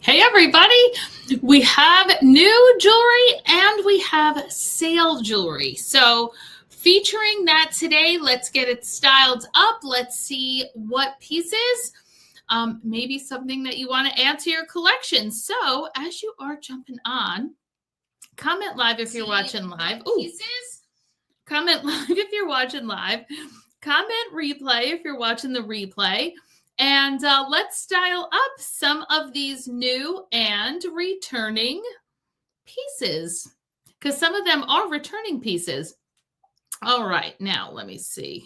Hey everybody, we have new jewelry and we have sale jewelry. So featuring that today, let's get it styled up. Let's see what pieces, maybe something that you want to add to your collection. So as you are jumping on, comment live if you're watching live. Ooh, comment live if you're watching live. Comment replay if you're watching the replay. And let's style up some of these new and returning pieces, because some of them are returning pieces. All right, now let me see.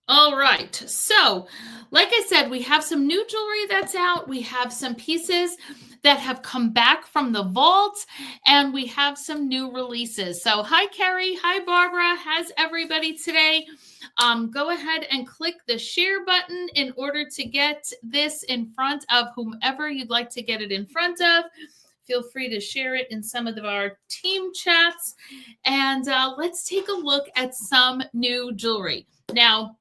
All right, so like I said, we have some new jewelry that's out. We have some pieces that have come back from the vault, and we have some new releases. So hi, Carrie. Hi, Barbara. How's everybody today? Go ahead and click the share button in order to get this in front of whomever you'd like to get it in front of. Feel free to share it in some of our team chats. And let's take a look at some new jewelry. Now,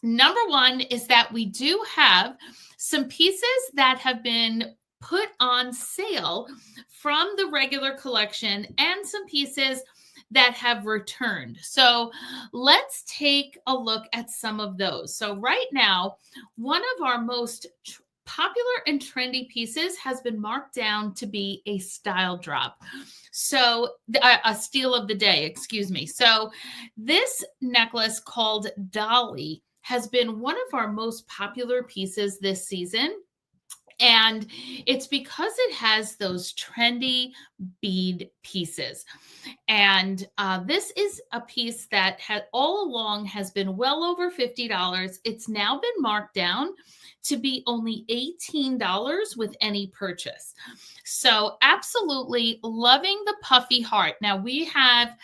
number one is that we do have some pieces that have been put on sale from the regular collection and some pieces that have returned. So let's take a look at some of those. So right now, one of our most popular and trendy pieces has been marked down to be a style drop. So a steal of the day, excuse me. So this necklace called Dolly has been one of our most popular pieces this season. And it's because it has those trendy bead pieces. And this is a piece that all along has been well over $50. It's now been marked down to be only $18 with any purchase. So absolutely loving the puffy heart. Now we have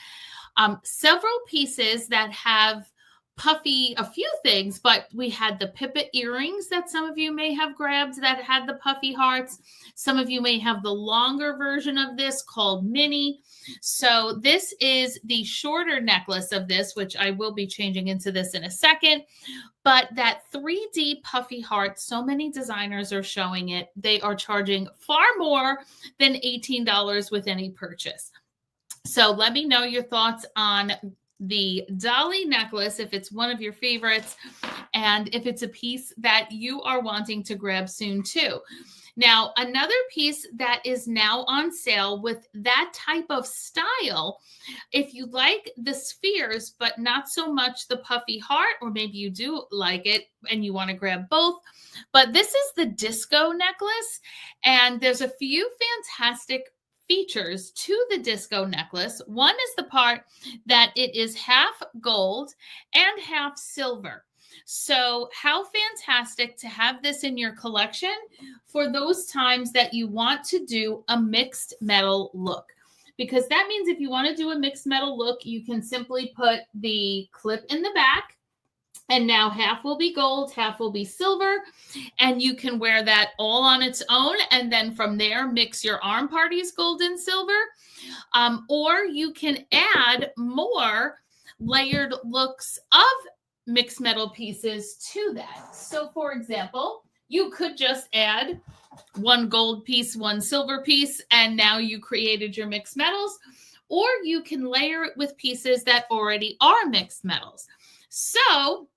several pieces that have puffy, a few things, but we had the Pippa earrings that some of you may have grabbed that had the puffy hearts. Some of you may have the longer version of this called Mini. So this is the shorter necklace of this, which I will be changing into this in a second. But that 3D puffy heart, so many designers are showing it. They are charging far more than $18 with any purchase. So let me know your thoughts on the Dolly necklace, if it's one of your favorites, and if it's a piece that you are wanting to grab soon too. Now, another piece that is now on sale with that type of style, if you like the spheres, but not so much the puffy heart, or maybe you do like it and you want to grab both, but this is the disco necklace, and there's a few fantastic features to the disco necklace. One is the part that it is half gold and half silver. So how fantastic to have this in your collection for those times that you want to do a mixed metal look. Because that means if you want to do a mixed metal look, you can simply put the clip in the back, and now half will be gold, half will be silver, and you can wear that all on its own, and then from there mix your arm parties gold and silver, or you can add more layered looks of mixed metal pieces to that. So for example, you could just add one gold piece, one silver piece, and now you created your mixed metals, or you can layer it with pieces that already are mixed metals. So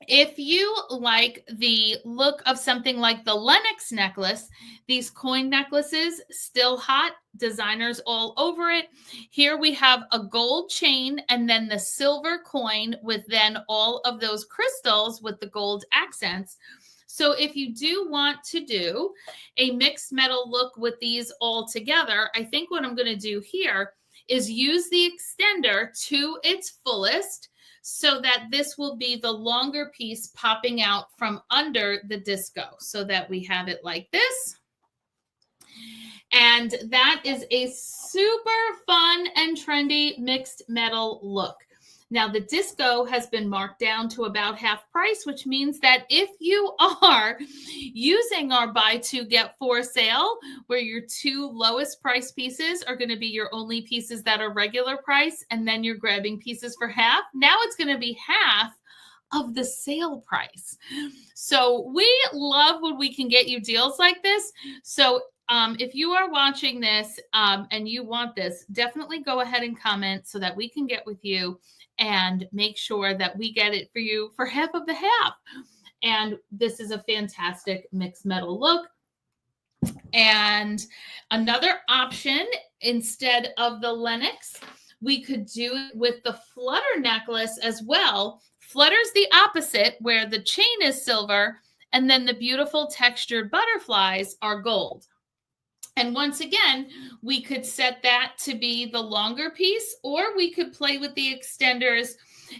if you like the look of something like the Lenox necklace, these coin necklaces, still hot, designers all over it. Here we have a gold chain and then the silver coin with then all of those crystals with the gold accents. So if you do want to do a mixed metal look with these all together, I think what I'm going to do here is use the extender to its fullest, so that this will be the longer piece popping out from under the disco, so that we have it like this. And that is a super fun and trendy mixed metal look. Now, the disco has been marked down to about half price, which means that if you are using our buy two, get four sale, where your two lowest price pieces are going to be your only pieces that are regular price, and then you're grabbing pieces for half, now it's going to be half of the sale price. So we love when we can get you deals like this. So if you are watching this and you want this, definitely go ahead and comment so that we can get with you and make sure that we get it for you for half of the half. And this is a fantastic mixed metal look. And another option, instead of the Lenox, we could do it with the Flutter necklace as well. Flutter's the opposite, where the chain is silver and then the beautiful textured butterflies are gold. And once again, we could set that to be the longer piece, or we could play with the extenders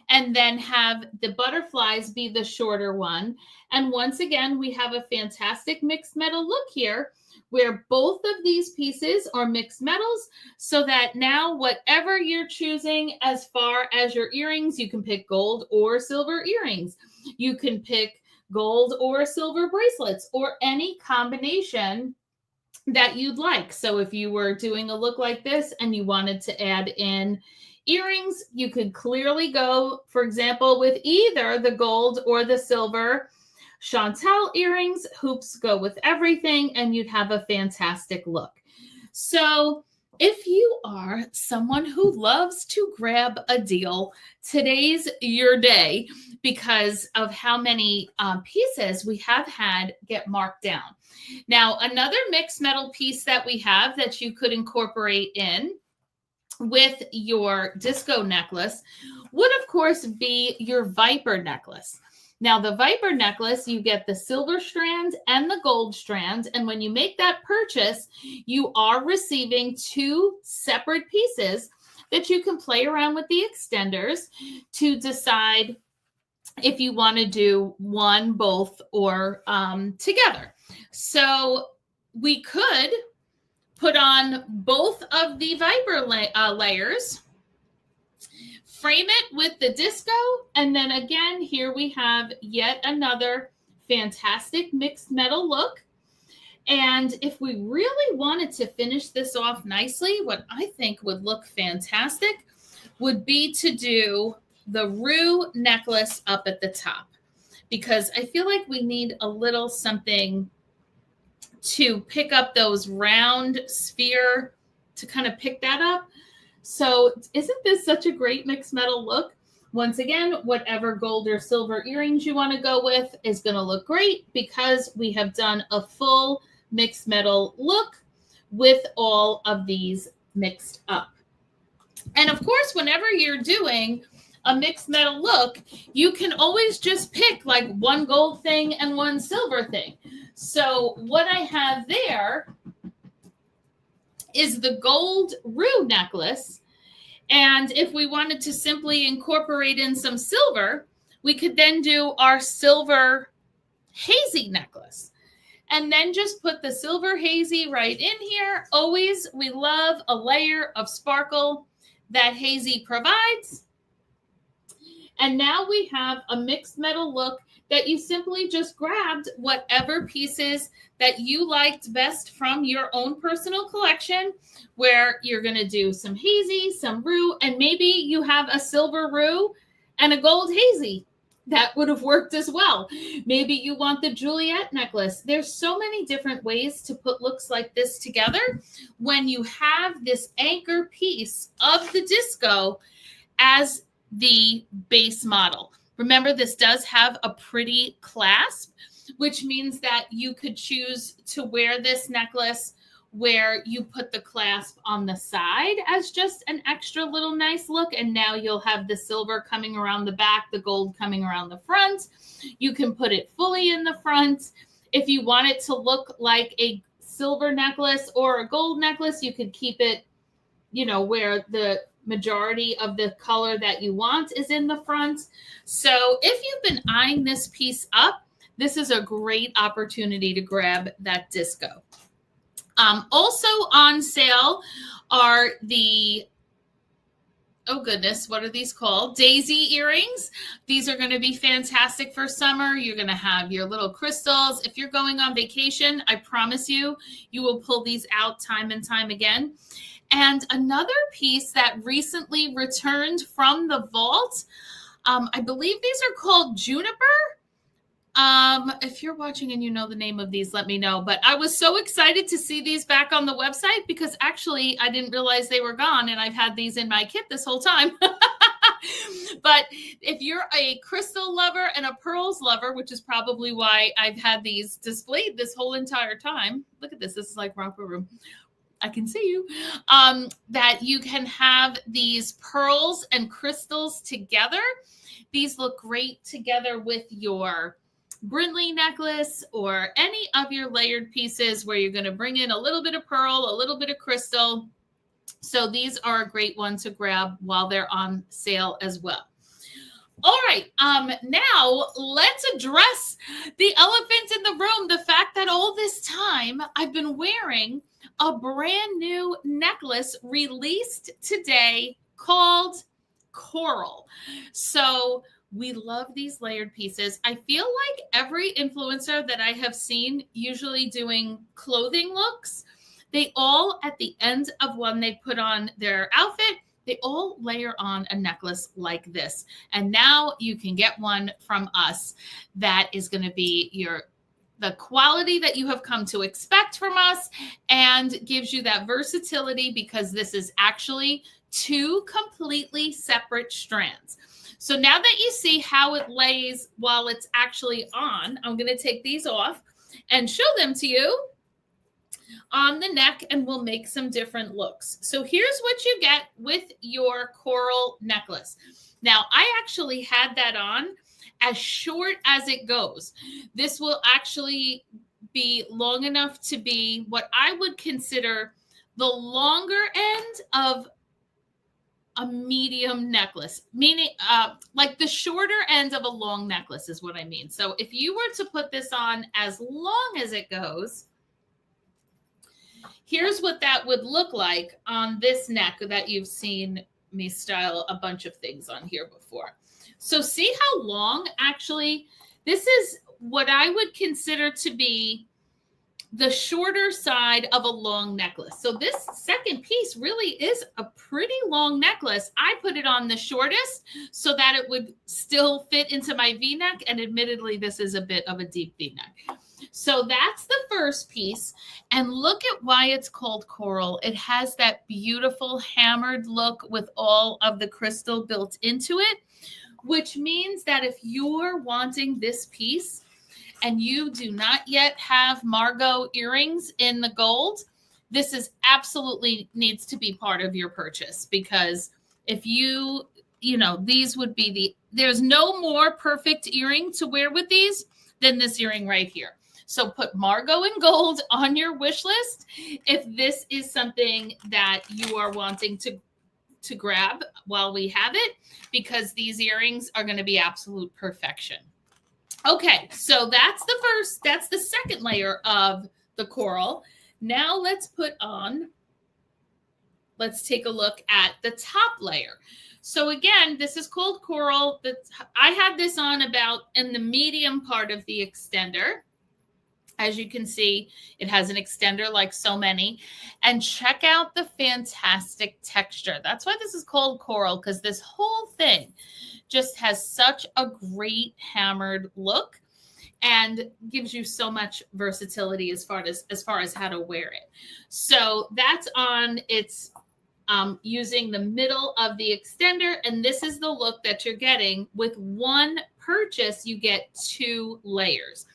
and then have the butterflies be the shorter one. And once again, we have a fantastic mixed metal look here, where both of these pieces are mixed metals, so that now whatever you're choosing as far as your earrings, you can pick gold or silver earrings. You can pick gold or silver bracelets, or any combination that you'd like. So if you were doing a look like this and you wanted to add in earrings, you could clearly go, for example, with either the gold or the silver Chantel earrings. Hoops go with everything, and you'd have a fantastic look. So if you are someone who loves to grab a deal, today's your day because of how many pieces we have had get marked down. Now, another mixed metal piece that we have that you could incorporate in with your disco necklace would, of course, be your Viper necklace. Now, the Viper necklace, you get the silver strand and the gold strand. And when you make that purchase, you are receiving two separate pieces that you can play around with the extenders to decide if you want to do one, both, or together. So we could put on both of the Viper layers, frame it with the disco, and then again, here we have yet another fantastic mixed metal look. And if we really wanted to finish this off nicely, what I think would look fantastic would be to do the Rue necklace up at the top, because I feel like we need a little something to pick up those round sphere, to kind of pick that up. So isn't this such a great mixed metal look? Once again, whatever gold or silver earrings you want to go with is going to look great, because we have done a full mixed metal look with all of these mixed up. And of course, whenever you're doing a mixed metal look, you can always just pick like one gold thing and one silver thing. So what I have there is the gold Rue necklace. And if we wanted to simply incorporate in some silver, we could then do our silver hazy necklace. And then just put the silver hazy right in here. Always, we love a layer of sparkle that hazy provides. And now we have a mixed metal look that you simply just grabbed whatever pieces that you liked best from your own personal collection, where you're going to do some hazy, some Rue, and maybe you have a silver Rue and a gold hazy. That would have worked as well. Maybe you want the Juliet necklace. There's so many different ways to put looks like this together when you have this anchor piece of the disco as the base model. Remember, this does have a pretty clasp, which means that you could choose to wear this necklace where you put the clasp on the side as just an extra little nice look. And now you'll have the silver coming around the back, the gold coming around the front. You can put it fully in the front. If you want it to look like a silver necklace or a gold necklace, you could keep it, you know, where the majority of the color that you want is in the front. So if you've been eyeing this piece up, this is a great opportunity to grab that disco. Also on sale are the, oh goodness, what are these called? Daisy earrings. These are going to be fantastic for summer. You're going to have your little crystals. If you're going on vacation, I promise you, you will pull these out time and time again. And another piece that recently returned from the vault I believe these are called Juniper. If you're watching and you know the name of these, let me know. But I was so excited to see these back on the website because actually I didn't realize they were gone, and I've had these in my kit this whole time. But if you're a crystal lover and a pearls lover, which is probably why I've had these displayed this whole entire time. Look at this. This is like romper room. I can see you. That you can have these pearls and crystals together. These look great together with your Brindley necklace or any of your layered pieces where you're going to bring in a little bit of pearl, a little bit of crystal. So these are a great one to grab while they're on sale as well. All right, now let's address the elephant in the room, the fact that all this time I've been wearing a brand new necklace released today called Coral. So we love these layered pieces. I feel like every influencer that I have seen usually doing clothing looks, they all, at the end of when they put on their outfit, they all layer on a necklace like this. And now you can get one from us that is going to be the quality that you have come to expect from us and gives you that versatility because this is actually two completely separate strands. So now that you see how it lays while it's actually on, I'm going to take these off and show them to you on the neck, and we'll make some different looks. So here's what you get with your coral necklace. Now, I actually had that on as short as it goes. This will actually be long enough to be what I would consider the longer end of a medium necklace, meaning like the shorter end of a long necklace is what I mean. So if you were to put this on as long as it goes, here's what that would look like on this neck that you've seen me style a bunch of things on here before. So see how long, actually, this is what I would consider to be the shorter side of a long necklace. So this second piece really is a pretty long necklace. I put it on the shortest so that it would still fit into my V-neck. And admittedly, this is a bit of a deep V-neck. So that's the first piece. And look at why it's called coral. It has that beautiful hammered look with all of the crystal built into it, which means that if you're wanting this piece and you do not yet have Margot earrings in the gold, this is absolutely needs to be part of your purchase, because if you know, these would be there's no more perfect earring to wear with these than this earring right here. So put Margot in gold on your wish list if this is something that you are wanting to grab while we have it, because these earrings are going to be absolute perfection. Okay, so that's the second layer of the coral. Now let's take a look at the top layer. So again, this is called coral. I had this on about in the medium part of the extender. As you can see, it has an extender like so many. And check out the fantastic texture. That's why this is called coral, because this whole thing just has such a great hammered look and gives you so much versatility as far as how to wear it. So that's on its using the middle of the extender. And this is the look that you're getting. With one purchase, you get 2 layers.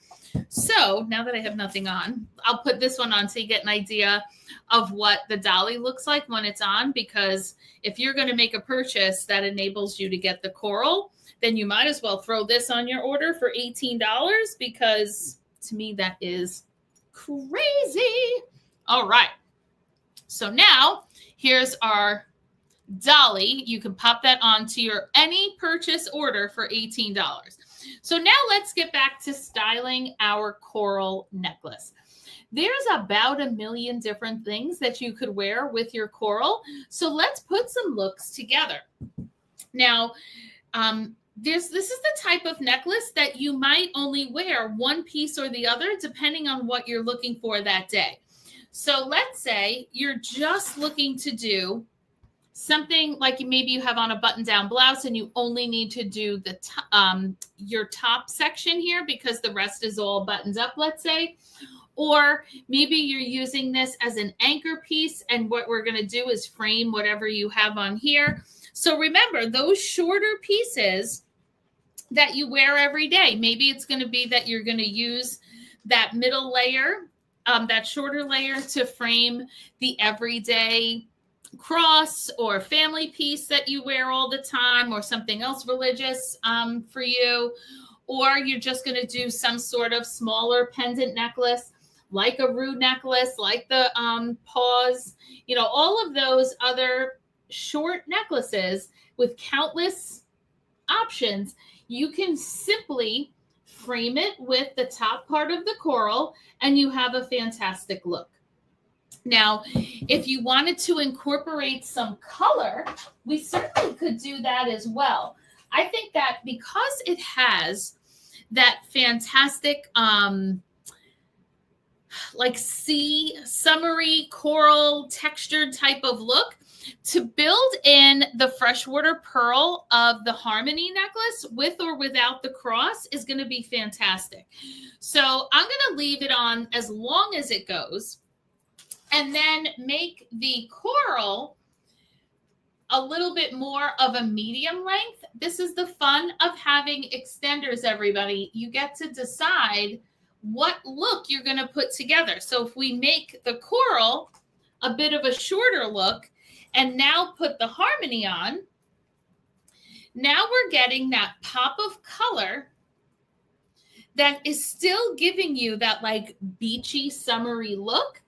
So now that I have nothing on, I'll put this one on so you get an idea of what the dolly looks like when it's on, because if you're going to make a purchase that enables you to get the coral, then you might as well throw this on your order for $18, because to me, that is crazy. All right. So now here's our dolly. You can pop that onto your any purchase order for $18. So now let's get back to styling our coral necklace. There's about 1 million different things that you could wear with your coral. So let's put some looks together. Now, this is the type of necklace that you might only wear one piece or the other, depending on what you're looking for that day. So let's say you're just looking to do something like maybe you have on a button-down blouse and you only need to do the your top section here because the rest is all buttoned up, let's say. Or maybe you're using this as an anchor piece, and what we're going to do is frame whatever you have on here. So remember, those shorter pieces that you wear every day, maybe it's going to be that you're going to use that middle layer, that shorter layer, to frame the everyday cross or family piece that you wear all the time, or something else religious for you. Or you're just going to do some sort of smaller pendant necklace, like a roux necklace, like the paws, you know, all of those other short necklaces with countless options. You can simply frame it with the top part of the coral and you have a fantastic look. Now, if you wanted to incorporate some color, we certainly could do that as well. I think that because it has that fantastic like sea, summery, coral textured type of look, to build in the freshwater pearl of the Harmony necklace with or without the cross is going to be fantastic. So I'm going to leave it on as long as it goes, and then make the coral a little bit more of a medium length. This is the fun of having extenders, everybody. You get to decide what look you're going to put together. So if we make the coral a bit of a shorter look and now put the Harmony on, now we're getting that pop of color that is still giving you that like beachy, summery look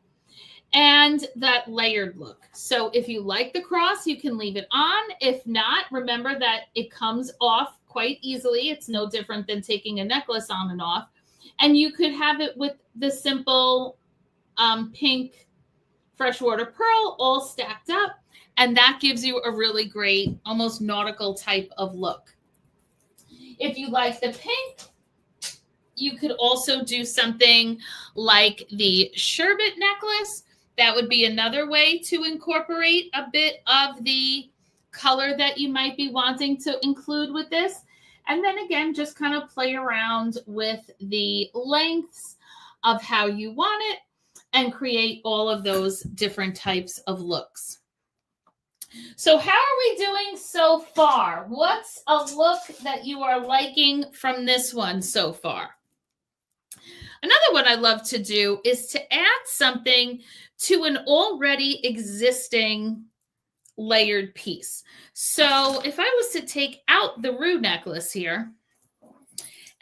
and that layered look. So if you like the cross, you can leave it on. If not, remember that it comes off quite easily. It's no different than taking a necklace on and off. And you could have it with the simple pink freshwater pearl all stacked up. And that gives you a really great, almost nautical type of look. If you like the pink, you could also do something like the sherbet necklace. That would be another way to incorporate a bit of the color that you might be wanting to include with this. And then again, just kind of play around with the lengths of how you want it and create all of those different types of looks. So how are we doing so far? What's a look that you are liking from this one so far? Another one I love to do is to add something to an already existing layered piece. So if I was to take out the roux necklace here,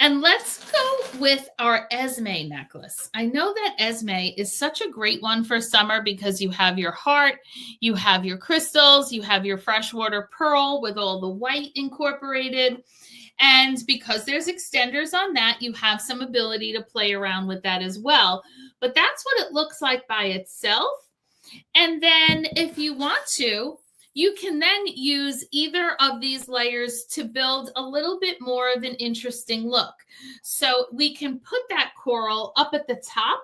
and let's go with our Esme necklace. I know that Esme is such a great one for summer because you have your heart, you have your crystals, you have your freshwater pearl with all the white incorporated. And because there's extenders on that, you have some ability to play around with that as well. But that's what it looks like by itself. And then if you want to, you can then use either of these layers to build a little bit more of an interesting look. So we can put that coral up at the top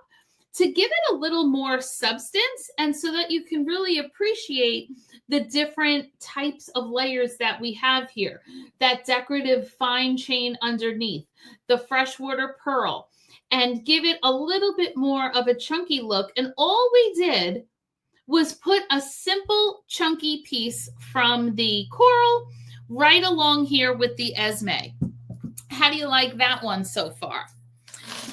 to give it a little more substance, and so that you can really appreciate the different types of layers that we have here. That decorative fine chain underneath, the freshwater pearl, and give it a little bit more of a chunky look. And all we did was put a simple chunky piece from the coral right along here with the Esme. How do you like that one so far?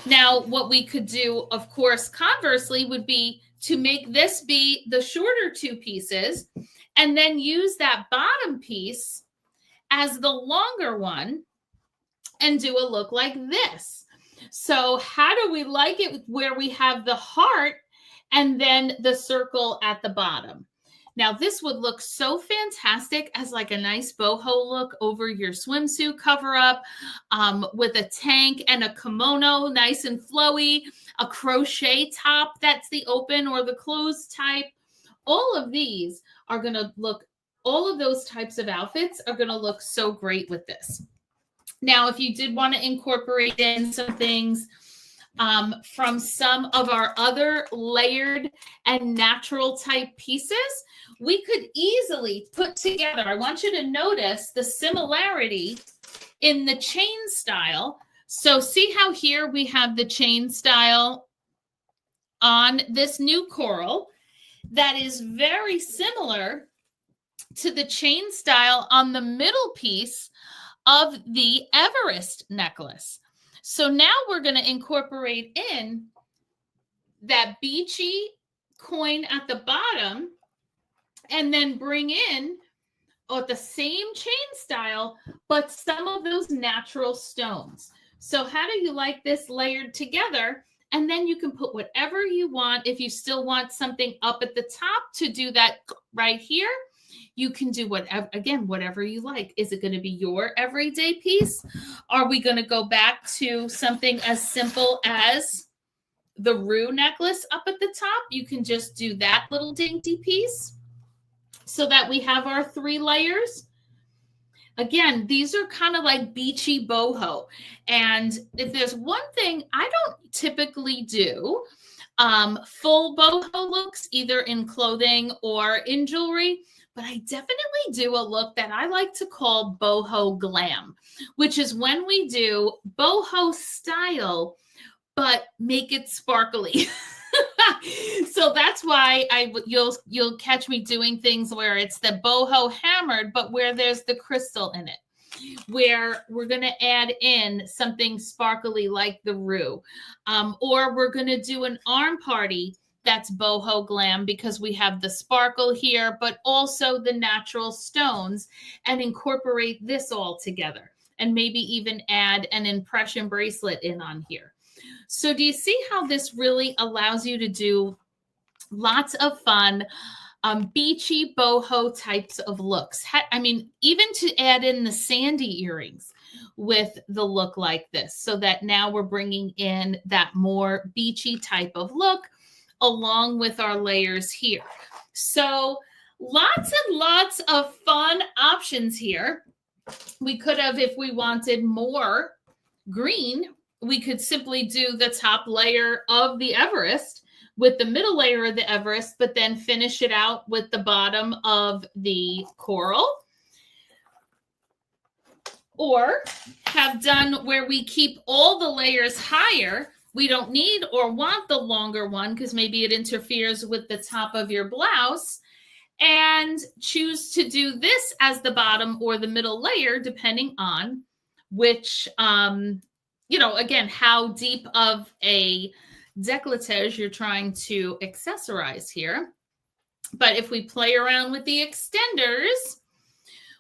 Now, what we could do, of course, conversely, would be to make this be the shorter two pieces and then use that bottom piece as the longer one and do a look like this. So how do we like it where we have the heart and then the circle at the bottom? Now, this would look so fantastic as like a nice boho look over your swimsuit cover-up with a tank and a kimono, nice and flowy, a crochet top that's the open or the closed type. All of these are going to look, all of those types of outfits are going to look so great with this. Now, if you did want to incorporate in some things from some of our other layered and natural type pieces, we could easily put together. I want you to notice the similarity in the chain style. So see how here we have the chain style on this new coral that is very similar to the chain style on the middle piece of the Everest necklace. So now we're going to incorporate in that beachy coin at the bottom and then bring in the same chain style, but some of those natural stones. So how do you like this layered together? And then you can put whatever you want. If you still want something up at the top to do that right here, you can do whatever, again, whatever you like. Is it going to be your everyday piece? Are we going to go back to something as simple as the Rue necklace up at the top? You can just do that little dainty piece so that we have our 3 layers. Again, these are kind of like beachy boho. And if there's one thing I don't typically do, full boho looks either in clothing or in jewelry, but I definitely do a look that I like to call boho glam, which is when we do boho style, but make it sparkly. So that's why you'll catch me doing things where it's the boho hammered, but where there's the crystal in it, where we're going to add in something sparkly like the Rue, or we're going to do an arm party that's boho glam because we have the sparkle here, but also the natural stones, and incorporate this all together, and maybe even add an impression bracelet in on here. So do you see how this really allows you to do lots of fun, beachy boho types of looks? I mean, even to add in the sandy earrings with the look like this, so that now we're bringing in that more beachy type of look along with our layers here. So lots and lots of fun options here. We could have, if we wanted more green, we could simply do the top layer of the Everest with the middle layer of the Everest, but then finish it out with the bottom of the coral. Or have done where we keep all the layers higher. We don't need or want the longer one because maybe it interferes with the top of your blouse, and choose to do this as the bottom or the middle layer, depending on which, again, how deep of a décolletage you're trying to accessorize here. But if we play around with the extenders,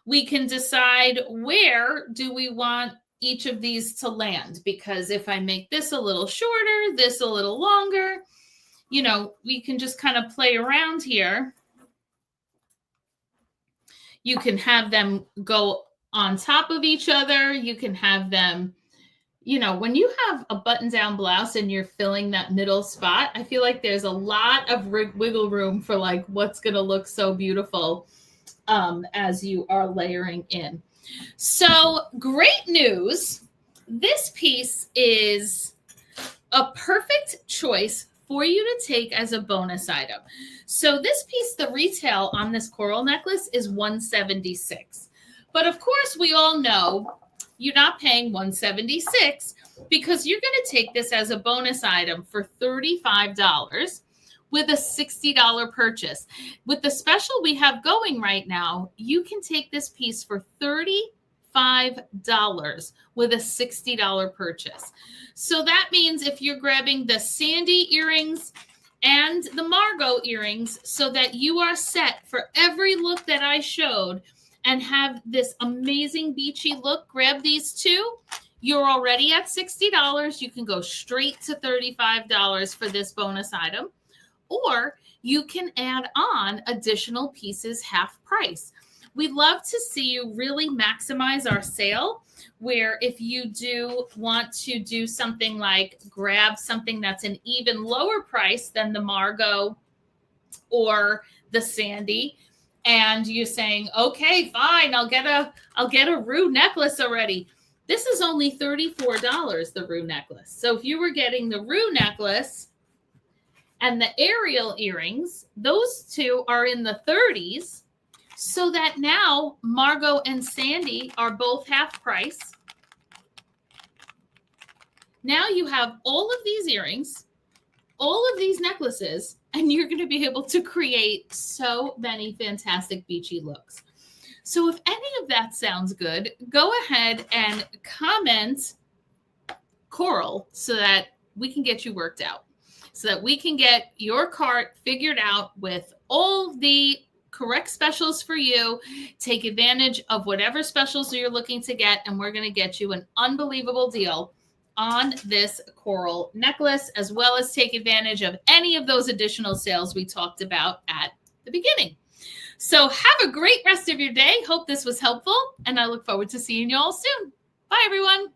we can decide where do we want each of these to land. Because if I make this a little shorter, this a little longer, we can just kind of play around here. You can have them go on top of each other. You can have them, when you have a button-down blouse and you're filling that middle spot, I feel like there's a lot of wiggle room for like what's going to look so beautiful as you are layering in. So great news. This piece is a perfect choice for you to take as a bonus item. So this piece, the retail on this coral necklace is $176. But of course, we all know you're not paying $176 because you're going to take this as a bonus item for $35 with a $60 purchase. With the special we have going right now, you can take this piece for $35 with a $60 purchase. So that means if you're grabbing the Sandy earrings and the Margot earrings, so that you are set for every look that I showed and have this amazing beachy look, grab these two. You're already at $60. You can go straight to $35 for this bonus item, or you can add on additional pieces half price. We'd love to see you really maximize our sale, where if you do want to do something like grab something that's an even lower price than the Margot or the Sandy, and you're saying, okay, fine, I'll get a Rue necklace already. This is only $34, the Rue necklace. So if you were getting the Rue necklace and the Ariel earrings, those two are in the 30s. So that now Margot and Sandy are both half price. Now you have all of these earrings, all of these necklaces, and you're going to be able to create so many fantastic beachy looks. So if any of that sounds good, go ahead and comment coral so that we can get you worked out, so that we can get your cart figured out with all the correct specials for you. Take advantage of whatever specials you're looking to get, and we're going to get you an unbelievable deal on this coral necklace, as well as take advantage of any of those additional sales we talked about at the beginning. So have a great rest of your day. Hope this was helpful, and I look forward to seeing you all soon. Bye, everyone.